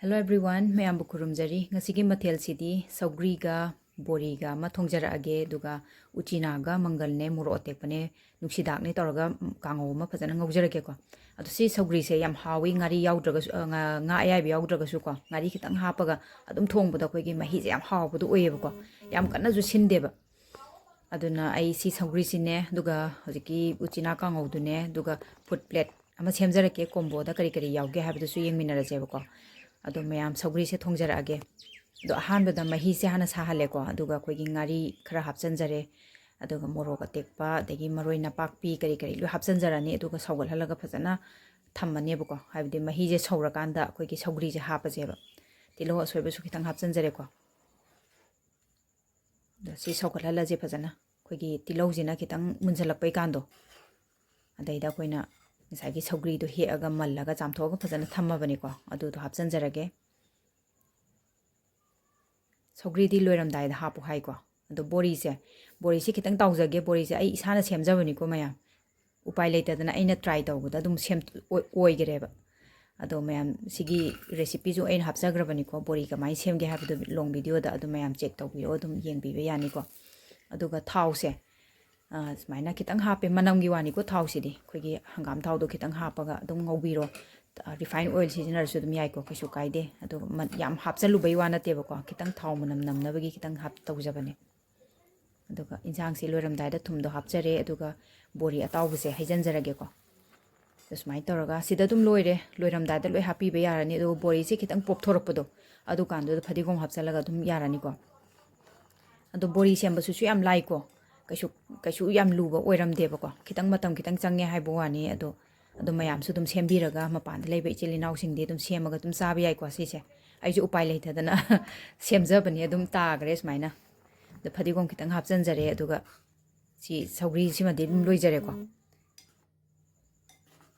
Hello everyone, mayam bu khurumjari ngasigi mathel sidi saugri ga bori ga ma thongjaraage duga uchina ga mangal ne muro tekpane nuksidak ne toraga kangau ma phajana ngaujarage ko adu si saugri se yam hawi ngari yaudраga nga ayai bi yaudраga su ko ngari khitang hapaga adum thongbuda khoi gi mahi se yam hawbudu oyeba ko yam kanna ju sindeba aduna ai si saugri sine duga hojiki uchina kangau du ne duga food plate ama semjarake combo da kari kari yauge habdu su yengminara jeba ko ado mayam saugri se thongjarage do ahanbada mahi se hana sahale ko aduga khoigi ngari khara hapchanjare aduga morok atekpa degi maroi napakpi kari kari lu hapchanjarani aduga saugal halaga phajana thammane buko habde mahi je saurakanda khoigi saugri je hapajeba tilo asoiba su khitang hapchanjare ko do si saugal hala je phajana khoigi tilo jina khitang munjalakpai kando adaida koina Misagi saugri do he aga mallaga chamthoga phajana thammabani ko adu do hapchanjarage saugri di loiramdai da hapu hai ko adu bori se khitang tawjage bori se ai isana semjabani ko maya upai leitadana aina try tawbuda dum sem oigereba ado mayam sigi recipe jo aina hapjagrabani ko bori ka mai semge habdu long video da adu mayam check tawbiyo dum yengbibe yani ko aduga thau se smaina kitang hape manamgi wani ko thau sidi khoigi hangam thau do kitang hapaga dum ngobiro refined oil seasoner su dum yai ko kaisu kaide adu yam hapchalu bai wana teba ko kitang thau manam namnabagi kitang hap tawjabane aduga injang si loiram dai da thum do hapchare aduga bori ataoba se haijanjarage ko smai toraga sida dum loiram dai da loi happy be yarani adu bori se kitang pop thorakpado adu kandu phadigom hapchalaga dum yarani ko adu bori semba su yam lai ko kaisu yam luba oiram deba ko kitang matam kitang change haibo wani ado mayam su dum sembiraga mapan leiba ichili naw sing de dum semaga dum sabi yai ko sise aiju upai leithadana semjabani dum tagre smaina de phadigom kitang hapchanjare aduga si saugri sima de dum loijare ko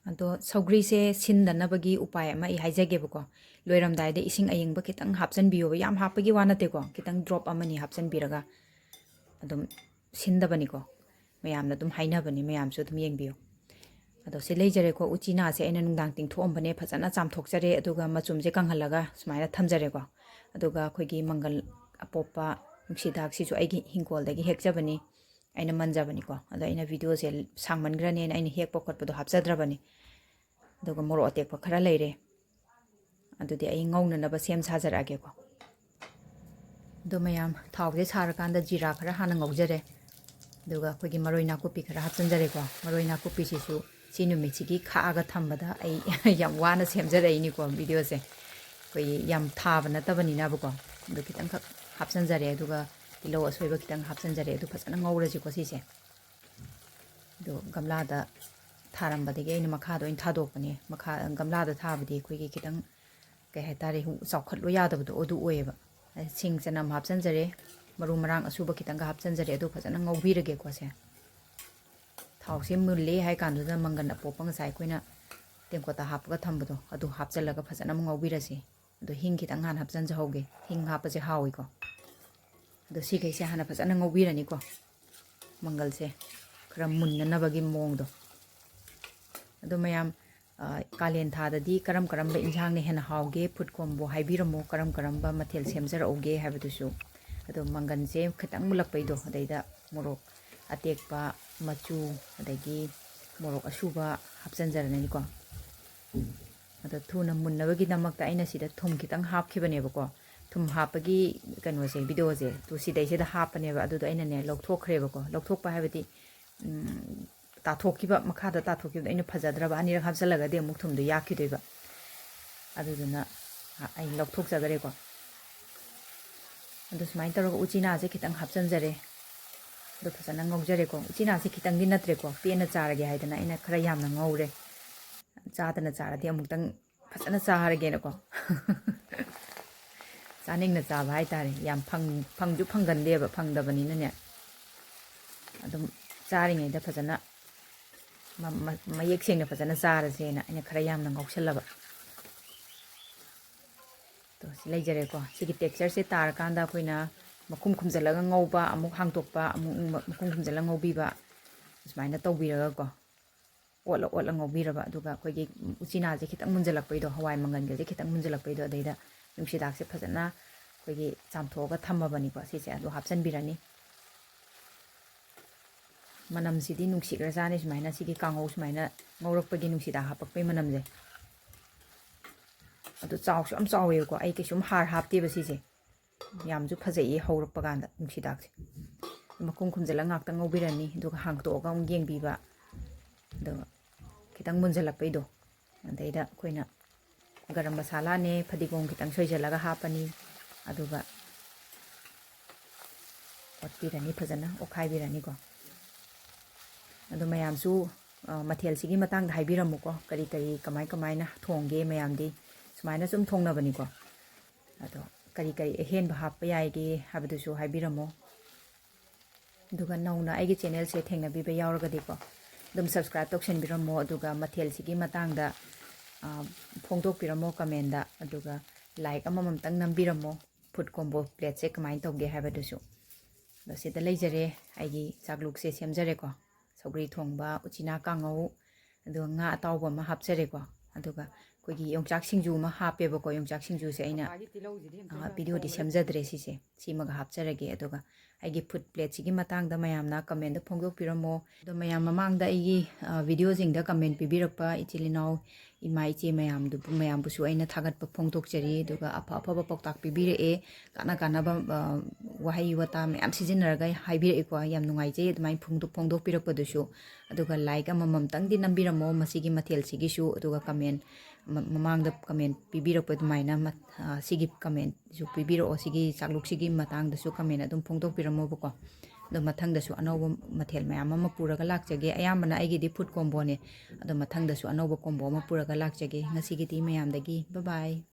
ado saugri se sindana bagi upai ama I haijage ko loiram dai de ising ayingba kitang hapchanbiyo yam hapagi wanate ko kitang drop amani hapchanbiraga adum sindabani ko mayam na dum hainabani mayam su dum yengbiyo ado se leijare ko uchina se aina nungdang tingthombane phajana chamthokjare aduga machum je kanghalaga smaina thamjare ko aduga khoigi mangal apopa nuksidak si ju aigi hingkol dagi hekjabani aina manjabani ko ado aina video se sangmangrane aina hekpa khotpado hapjadrabani aduga moro atekpa khara leire adudi ai ngauna na ba sem sajarage ko do mayam thawje sarakanda jira khara hana ngaujare duga khoigi maroi nakupi khara hapchanjare ko maroi nakupi sisu sinu michigi khaaga thambada ai yam wana semjare ni ko video se koi yam thaba na tabani na bu ko do kitang hapchanjare duga tilo asoiba kitang hapchanjare du phasana ngauraji ko sise do gamla da tharamba de ge ni makha do in thadokpani makha gamla da thabadi khoigi kitang ke hetari chawkhatlo yadabdu odu oeba sing chanam hapchanjare maru marang asuba kitang ga hapchanjare adu phajana ngaubirage ko se thau se mulle hai kan da mangan apopang sai koina temkota hapga thambado adu hapchalaga phajana ngaubirase adu hing kitang han hapchan jahoge hing hapaje hawi ko adu si kai se hana phajana ngaubirani ko mangal se khara munna na bagi mong do adu mayam kalen thada di karam ba injang ne hena hauge food combo haibiramo karam ba mathel semjara oge habidusu ado mangan je khitang mulakpai do adaida morok atekpa machu adagi morok asuba hapchanjarani ko ado thuna munnabagi namakta aina sida thum kitang hapkhibane ba thum hapagi kano se video je tu sidai se da hapane ba adu aina ne lokthokre ba ko lokthokpa habati tathokkiba makhada tathokkiba aina phajadraba ani hapjalaga de muk thumdu yakhidoiba aduduna ai lokthokjagare ko adu smai taraga uchina se kitang hapchanjare do phasana ngaujare ko uchina se kitang din natre ko pena charage haidana ina khara yamna ngaure chadana charade amuktang phasana chaharage na ko chaning na cha bhai tare yam phangju phangande ba phangdabani na ne adum charingai da phasana mayek sengna phasana charase na ina khara yamna ngausalaba to silaijare ko sigi texture se tar kanda koina makum khumjalaga ngauba amuk hangtokpa amuk makum khumjala ngaubiba smaina tawbiraga ko ola ngobiraba aduga khoigi uchina je khitang munjalak paido hawai mangan ge je khitang munjalak paido adaida ꯅꯨꯡꯁꯤꯗꯥꯛꯁꯦ ꯐꯖꯅ ꯑꯩꯈꯣꯏꯒꯤ ꯆꯥꯝꯊꯣꯛꯑꯒ ꯊꯝꯃꯕꯅꯤꯀꯣ ꯁꯤꯁꯦ ꯑꯗꯨ ꯍꯥꯞꯆꯤꯟꯕꯤꯔꯅꯤ ꯃꯅꯝꯁꯤꯗꯤ ꯅꯨꯡꯁꯤꯈ꯭ꯔꯖꯥꯠꯅꯤ ꯁꯨꯃꯥꯏꯅ ꯁꯤꯒꯤ ꯀꯥꯡꯉꯧ ꯁꯨꯃꯥꯏꯅ ꯉꯧꯔꯛꯄꯒꯤ ꯅꯨꯡꯁꯤꯗꯥꯛ ꯍꯥꯞꯄꯛꯄꯒꯤ ꯃꯅꯝꯁꯦ ꯑꯗꯨ ꯆꯥꯎꯁꯨ ꯌꯥꯝ ꯆꯥꯎꯋꯦꯕꯀꯣ ꯑꯩ ꯀꯩꯁꯨꯝ ꯍꯥꯔ ꯍꯥꯞꯇꯦꯕ ꯁꯤꯁꯦ ꯌꯥꯝꯁꯨ ꯐꯖꯩꯌꯦ ꯍꯧꯔꯛꯄ ꯀꯥꯟꯗ ꯅꯨꯡꯁꯤꯗꯥꯛꯁꯦ ꯃꯈꯨꯝ ꯈꯨꯝꯖꯤꯜꯂꯒ ꯉꯥꯛꯇꯪ ꯉꯧꯕꯤꯔꯅꯤ ꯑꯗꯨꯒ ꯍꯥꯡꯇꯣꯛꯑꯒ ꯑꯃꯨꯛ ꯌꯦꯡꯕꯤꯕ ꯑꯗꯨꯒ ꯈꯤꯇꯪ ꯃꯨꯟꯖꯜꯂꯛꯄꯩꯗꯣ ꯑꯗꯩꯗ ꯑꯩꯈꯣꯏꯅ ꯒꯔꯝ ꯃꯁꯥꯂꯥꯅꯦ ꯐꯗꯤꯒꯣꯝ ꯈꯤꯇꯪ ꯁꯣꯏꯖꯜꯂꯒ ꯍꯥꯞꯄꯅꯤ ꯑꯗꯨꯒ ꯑꯣꯠꯄꯤꯔꯅꯤ ꯐꯖꯅ ꯑꯣꯠꯈꯥꯏꯕꯤꯔꯅꯤꯀꯣ ꯑꯗꯣ ꯃꯌꯥꯝꯁꯨ ꯃꯊꯦꯜꯁꯤꯒꯤ ꯃꯇꯥꯡꯗ ꯍꯥꯏꯕꯤꯔꯝꯃꯨꯀꯣ ꯀꯔꯤ ꯀꯔꯤ ꯀꯃꯥꯏꯅ ꯊꯣꯡꯒꯦ ꯃꯌꯥꯝꯗꯤ ꯁꯨꯃꯥꯏꯅ ꯁꯨꯝ ꯊꯣꯡꯅꯕꯅꯤꯀꯣ ꯑꯗꯣ ꯀꯔꯤ ꯀꯔꯤ ꯑꯍꯦꯟꯕ ꯍꯥꯞꯄ ꯌꯥꯏꯒꯦ ꯍꯥꯏꯕꯗꯨꯁꯨ ꯍꯥꯏꯕꯤꯔꯝꯃꯣ ꯑꯗꯨꯒ ꯅꯧꯅ ꯑꯩꯒꯤ ꯆꯦꯅꯦꯜꯁꯦ ꯊꯦꯡꯅꯕꯤꯕ ꯌꯥꯎꯔꯒꯗꯤꯀꯣ ꯑꯗꯨꯝ ꯁꯕꯁꯀ꯭ꯔꯥꯏꯕ ꯇꯧꯁꯟꯕꯤꯔꯝꯃꯣ ꯑꯗꯨꯒ ꯃꯊꯦꯜꯁꯤꯒꯤ ꯃꯇꯥꯡꯗ ꯐꯣꯡꯗꯣꯛꯄꯤꯔꯝꯃꯣ ꯀꯃꯦꯟꯗ ꯑꯗꯨꯒ ꯂꯥꯏꯛ ꯑꯃꯃꯝꯇꯪ ꯅꯝꯕꯤꯔꯝꯃो ꯐꯨꯗ ꯀꯣꯝꯕꯣ ꯄ꯭ꯂꯦꯠꯁꯦ ꯀꯃꯥꯏꯅ ꯇꯧꯒꯦ ꯍꯥꯏꯕꯗꯨꯁꯨ ꯑꯗꯣ ꯁꯤꯗ ꯂꯩꯖꯔꯦ ꯑꯩꯒꯤ ꯆꯥꯛꯂꯨꯛꯁꯦ ꯁꯦꯝꯖꯔꯦꯀꯣ ꯁꯧꯒ꯭ꯔꯤ ꯊꯣꯡꯕ ꯎꯆꯤꯅꯥ ꯀꯥꯡꯉꯧ ꯑꯗꯨꯒ ꯉꯥ ꯑꯇꯥꯎꯕ ꯑꯃ ꯍꯥꯞꯆꯔꯦꯀꯣ ꯑꯗꯨꯒ ꯑꯩꯈꯣꯏꯒꯤ ꯌꯣꯡꯆꯥꯛ ꯁꯤꯡꯖꯨ ꯑꯃ ꯍꯥꯞꯄꯦꯕꯀꯣ ꯌꯣꯡꯆꯥꯛ ꯁꯤꯡꯖꯨꯁꯦ ꯑꯩꯅ ꯚꯤꯗꯤꯑꯣꯗꯤ ꯁꯦꯝꯖꯗ꯭ꯔꯦ ꯁꯤꯁꯦ ꯁꯤꯃꯒ ꯍꯥꯞꯆꯔꯒꯦ ꯑꯗꯨꯒ ꯑꯩꯒꯤ ꯐꯨꯗ ꯄ꯭ꯂꯦꯠꯁꯤꯒꯤ ꯃꯇꯥꯡꯗ ꯃꯌꯥꯝꯅ ꯀꯃꯦꯟꯗ ꯐꯣꯡꯗꯣꯛꯄꯤꯔꯝꯃꯣ ꯑꯗꯣ ꯃꯌꯥꯝ ꯃꯃꯥꯡꯗ ꯑꯩꯒꯤ ꯚꯤꯗꯤꯑꯣꯁꯤꯡꯗ ꯀꯃꯦꯟ ꯄꯤꯕꯤꯔꯛꯄ ꯏꯆꯤꯜ ꯏꯅꯥꯎ ꯏꯃꯥ ꯏꯆꯦ ꯃꯌꯥꯝꯕꯨꯁꯨ ꯑꯩꯅ ꯊꯥꯒꯠꯄ ꯐꯣꯡꯗꯣꯛꯆꯔꯤ ꯑꯗꯨꯒ ꯑꯐꯕ ꯄꯥꯎꯇꯥꯛ ꯄꯤꯕꯤꯔꯛꯑꯦ ꯀꯥꯟꯅꯕ ꯋꯥꯍꯩ ꯋꯥꯇꯥ ꯃꯌꯥꯝ ꯁꯤꯖꯤꯟꯅꯔꯒ ꯍꯥꯏꯕꯤꯔꯛꯑꯦꯀꯣ ꯌꯥꯝ ꯅꯨꯡꯉꯥꯏꯖꯩ ꯑꯗꯨꯃꯥꯏꯅ ꯐꯣꯡꯗꯣꯛꯄꯤꯔꯛꯄꯗꯨꯁꯨ ꯑꯗꯨꯒ ꯂꯥꯏꯛ ꯑꯃꯃꯝꯇꯪꯗꯤ ꯅꯝꯕꯤꯔꯝꯃꯣ ꯃꯁꯤꯒꯤ ꯃꯊꯦꯜꯁꯤꯒꯤꯁꯨ ꯑꯗꯨꯒ ꯀꯃꯦꯟ ꯃꯃꯥꯡꯗ ꯀꯃꯦꯟ ꯄꯤꯕꯤꯔꯛꯄ ꯑꯗꯨꯃꯥꯏꯅ ꯁꯤꯒꯤ ꯀꯃꯦꯟꯁꯨ ꯄꯤꯕꯤꯔꯛꯑꯣ ꯁꯤꯒꯤ ꯆꯥꯛꯂꯨꯛꯁꯤꯒꯤ ꯃꯇꯥꯡꯗꯁꯨ ꯀꯃꯦꯟ ꯑꯗꯨꯝ ꯐꯣꯡꯗꯣꯛꯄꯤꯔꯝꯃꯣꯕꯀꯣ ꯑꯗꯣ ꯃꯊꯪꯗꯁꯨ ꯑꯅꯧꯕ ꯃꯊꯦꯜ ꯃꯌꯥꯝ ꯑꯃ ꯄꯨꯔꯒ ꯂꯥꯛꯆꯒꯦ ꯑꯌꯥꯝꯕꯅ ꯑꯩꯒꯤꯗꯤ ꯐꯨꯗ ꯀꯣꯝꯕꯣꯅꯦ ꯑꯗꯣ ꯃꯊꯪꯗꯁꯨ ꯑꯅꯧꯕ ꯀꯣꯝꯕꯣ ꯑꯃ ꯄꯨꯔꯒ ꯂꯥꯛꯆꯒꯦ ꯉꯁꯤꯒꯤꯗꯤ ꯃꯌꯥꯝꯗꯒꯤ ꯕꯥꯏ ꯕꯥꯏ